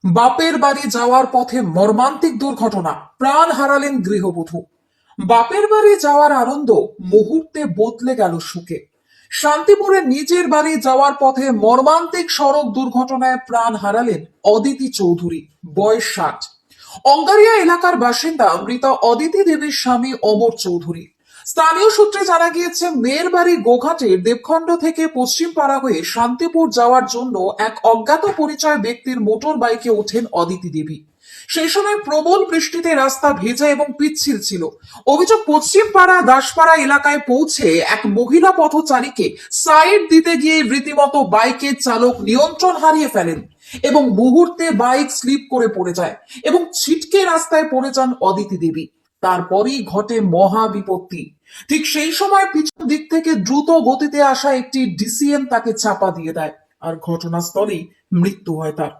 বাপের বাড়ি যাওয়ার পথে মর্মান্তিক দুর্ঘটনা, প্রাণ হারালেন গৃহবধূ। বাপের বাড়ি যাওয়ার আনন্দ মুহূর্তে বদলে গেল সুখে। শান্তিপুরে নিজের বাড়ি যাওয়ার পথে মর্মান্তিক সড়ক দুর্ঘটনায় প্রাণ হারালেন অদিতি চৌধুরী, বয়স 60। অঙ্গারিয়া এলাকার বাসিন্দা মৃতা অদিতি দেবীর স্বামী অমর চৌধুরী। স্থানীয় সূত্রে জানা গিয়েছে, মেয়ের বাড়ি গোঘাটের দেবখণ্ড থেকে পশ্চিম পাড়া হয়ে শান্তিপুর যাওয়ার জন্য এক অজ্ঞাত পরিচয় ব্যক্তির মোটর বাইকে ওঠেন অদিতি দেবী। সেই সময় প্রবল বৃষ্টিতে রাস্তা ভেজা এবং পিচ্ছিল ছিল। অভিযোগ, পশ্চিম পাড়া দাসপাড়া এলাকায় পৌঁছে এক মহিলা পথচারীকে সাইড দিতে গিয়ে রীতিমতো বাইকের চালক নিয়ন্ত্রণ হারিয়ে ফেলেন এবং মুহূর্তে বাইক স্লিপ করে পড়ে যায় এবং ছিটকে রাস্তায় পড়ে যান অদিতি দেবী। তারপরেই ঘটে মহা বিপত্তি। ঠিক সেই সময় পিছন দিক থেকে দ্রুত গতিতে আসা একটি ডিসিএম তাকে চাপা দিয়ে দেয়, আর ঘটনাস্থলেই মৃত্যু হয় তার।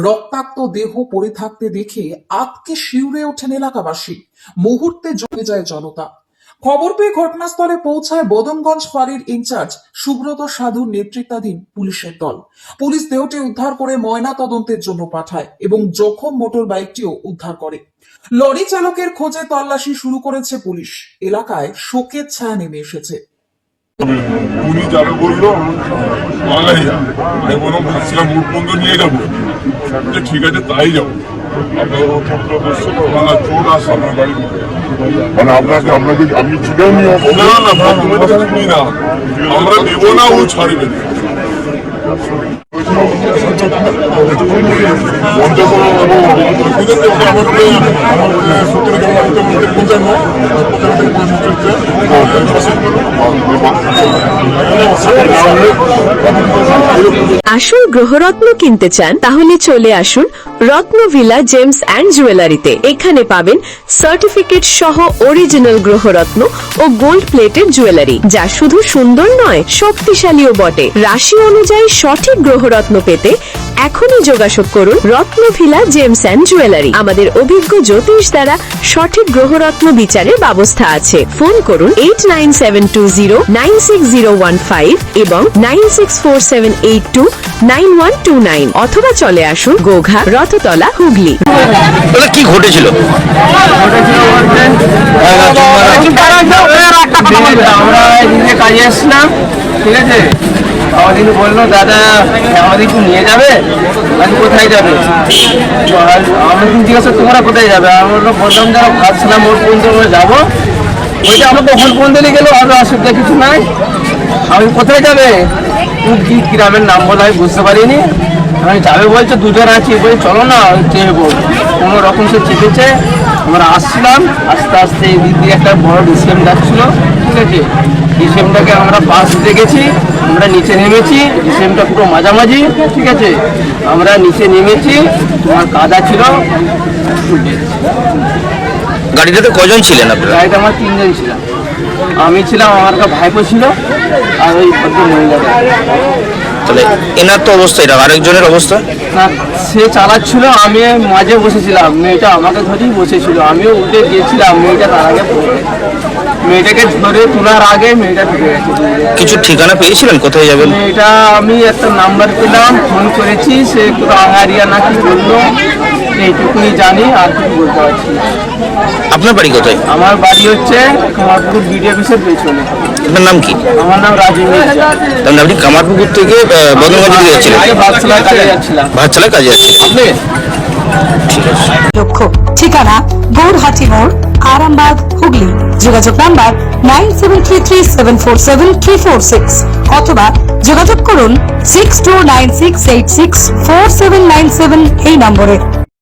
রক্তাক্ত দেহ পড়ে থাকতে দেখে আতকে শিউরে ওঠেন এলাকাবাসী। মুহূর্তে জমে যায় জনতা। খবর পেয়ে ঘটনাস্থলে পৌঁছায় বদনগঞ্জ ফাঁড়ির ইনচার্জ সুব্রত সাধুর নেতৃত্বাধীন পুলিশের দল। পুলিশ দেহটি উদ্ধার করে ময়না তদন্তের জন্য পাঠায় এবং জখম মোটর বাইকটিও উদ্ধার করে। লরি চালকের খোঁজে তল্লাশি শুরু করেছে পুলিশ। এলাকায় শোকের ছায়া নেমে এসেছে। উনি যারা বললো বাঙালি, আমি বললাম বলছিলাম মুখ বন্ধ নিয়ে যাবো, ঠিক আছে তাই যাবো। চোট আসে আমার বাড়ি, মানে আপনাকে আপনি ছিলেন না না শুনি না, আমরা দেবো না, ও ছাড়বে না। আসল গ্রহরত্ন কিনতে চান তাহলে চলে আসুন রত্নভিলা জেমস অ্যান্ড জুয়েলারিতে। এখানে পাবেন সার্টিফিকেট সহ অরিজিনাল গ্রহরত্ন ও গোল্ড প্লেটেড জুয়েলারি, যা শুধু সুন্দর নয়, শক্তিশালীও বটে। রাশি অনুযায়ী সঠিক গ্রহরত্ন পেতে এখনই যোগাযোগ করুন রত্নভিলা জেমস অ্যান্ড জুয়েলারি। আমাদের অভিজ্ঞ জ্যোতিষ দ্বারা সঠিক গ্রহরত্ন বিচারের ব্যবস্থা আছে। ফোন করুন 8972096015 এবং 9647829129 অথবা চলে আসুন গোঘা, রথতলা, হুগলি। কি ঘটেছিল? আমরা কাজে এসছিলাম, ঠিক আছে। আমাদের বললো দাদা আমাদের একটু নিয়ে যাবে, আমি কোথায় যাবে? আমরা জিজ্ঞাসা তোমরা কোথায় যাবে? আমরা বললাম যারা ভাবছিলাম ওর পর্যন্ত আমরা যাবো। ওইটা আমাকে ওখান পর্যন্ত নিয়ে গেলো, আরো অসুবিধা কিছু নাই। আমি কোথায় যাবে? কি গ্রামের নাম বলে আমি বুঝতে পারিনি। আমি যাবে বলছে, দুজন আছি, বলছে চলো না চেপবো। কোনো রকম সে চেপেছে, আমরা আসছিলাম। আস্তে আস্তে এদিক দিয়ে একটা বড় ডিসিএম যাচ্ছিলো, ঠিক আছে। ডিসিএমটাকে আমরা পাশ দিতে গেছি, আমরা নিচে নেমেছি। ডিসিএমটা পুরো মাঝামাঝি, ঠিক আছে। আমরা নিচে নেমেছি, তোমার কাদা ছিল। গাড়িটাতে কজন ছিলেন আপনারা? গাড়িতে আমার 3 জন ছিলাম। আমি ছিলাম, আমার একটা ভাইপো ছিল, আর ওই ভদ্র মহিলাটা। তাহলে এনার তো অবস্থা, এটা আরেকজনের অবস্থা না, সে চালাচ্ছিল, আমি মাঝে বসেছিলাম। মেয়েটা আমাকে ধরেই বসেছিল, আমিও উঠে গিয়েছিলাম। মেয়েটা তার আগে মেয়েটাকে ধরে তোলার আগে মেয়েটা ঢুকে গেছে। কিছু ঠিকানা পেয়েছিলেন কোথায় যাবেন? মেয়েটা আমি একটা নাম্বার পেলাম, ফোন করেছি, সে পুরো আঙারিয়া নাকি বললো, এইটুকুই জানি, আর কিছু বলতে পারছি না। আপনার বাড়ি কোথায়? আমার বাড়ি হচ্ছে কামারপুকুর বিডি অফিসের পেছনে। আপনার নাম কি? আমার নাম রাজীব মির্জা। তাহলে আপনি কামারপুকুর থেকে বদনগঞ্জ দিকে যাচ্ছিলেন? ভাতশালায় কাজে যাচ্ছিলাম। ভাতশালায় কাজে যাচ্ছিলেন আপনি? ঠিক আছে। লক্ষ্য, ঠিকানা গৌরহাটি মোড়, আরামবাগ, হুগলি। যোগাযোগ নাম্বার 9733747346 অথবা যোগাযোগ করুন 6296864797 এই নম্বরে।